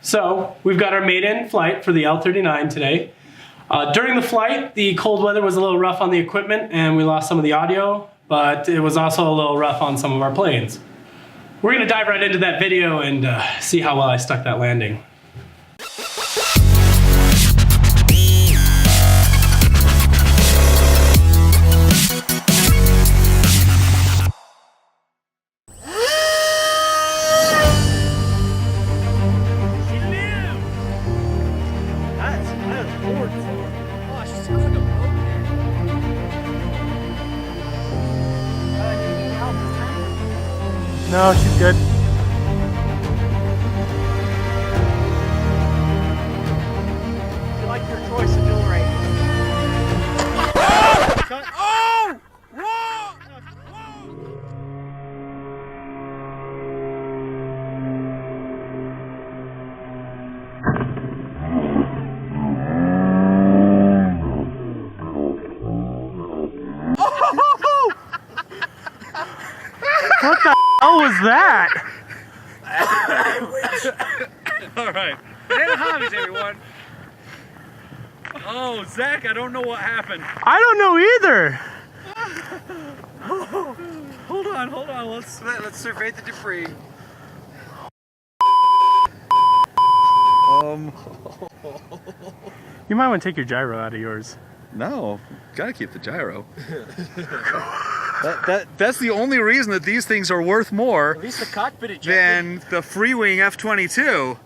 So we've got our maiden flight for the L-39 today. During the flight, the cold weather was a little rough on the equipment and we lost some of the audio, but it was also a little rough on some of our planes. We're gonna dive right into that video and see how well I stuck that landing. No, she's good. You like your choice of jewelry. Oh! Whoa! What the hell was that? All right. Banana hobbies, everyone. Oh, Zach, I don't know what happened. I don't know either. Hold on. Let's survey the debris. You might want to take your gyro out of yours. No, gotta keep the gyro. That's the only reason that these things are worth more At least the cockpit ejected. than the Freewing F-22.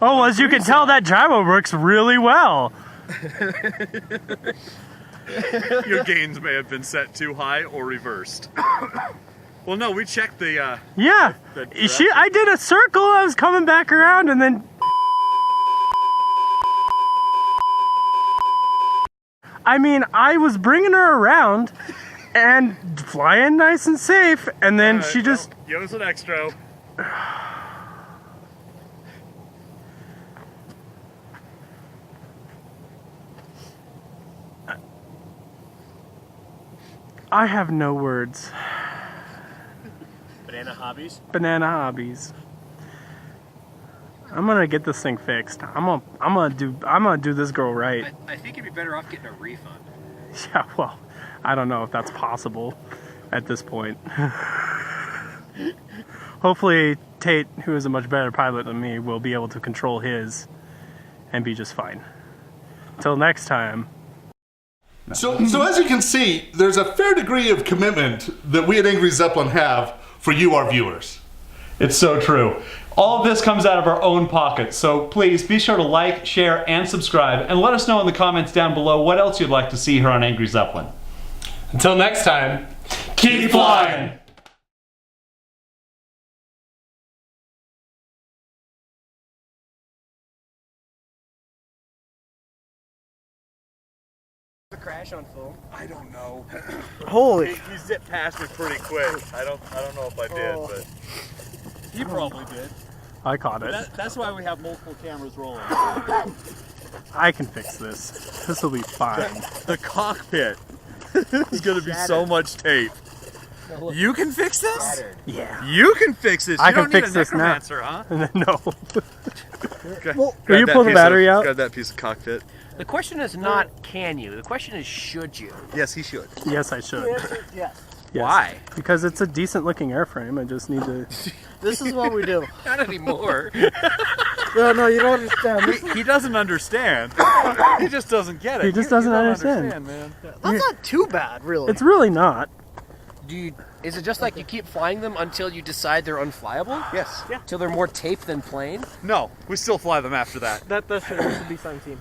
Oh, well, as you can tell, that gyro works really well. Your gains may have been set too high or reversed. Well, no, we checked the. Yeah, I did a circle. I was coming back around, and then. I mean, I was bringing her around and flying nice and safe, and then Right, she just. Well, give us an extra. I have no words. Banana hobbies. Banana hobbies. I'm gonna get this thing fixed. I'm gonna do this girl right. I think you'd be better off getting a refund. Yeah, well, I don't know if that's possible at this point. Hopefully Tate, who is a much better pilot than me, will be able to control his and be just fine. Till next time. So as you can see, there's a fair degree of commitment that we at Angry Zeppelin have for you, our viewers. It's so true. All of this comes out of our own pockets, so please be sure to like, share, and subscribe, and let us know in the comments down below what else you'd like to see here on Angry Zeppelin. Until next time, keep flying! The crash on full. I don't know. Holy. He zipped past me pretty quick. I don't know if I did, but You probably did. I caught it. That's why we have multiple cameras rolling. I can fix this. This will be fine. the cockpit is going to be so much tape. You can fix this? Yeah. You can fix this. I You can don't fix need a this now. necromancer, huh? No. Well, Will you pull the battery out? Grab that piece of cockpit. The question is not can you. The question is should you. Yes, he should. Yes, I should. Yes. Yes. Why? Because it's a decent looking airframe. I just need to. This is what we do. Not anymore. No, you don't understand. He doesn't understand. He just doesn't get it. He just doesn't understand. man. That's not too bad, really. It's really not. Is it just like you keep flying them until you decide they're unflyable? Yes. Yeah. Till they're more tape than plane? No, we still fly them after that. That should be some team.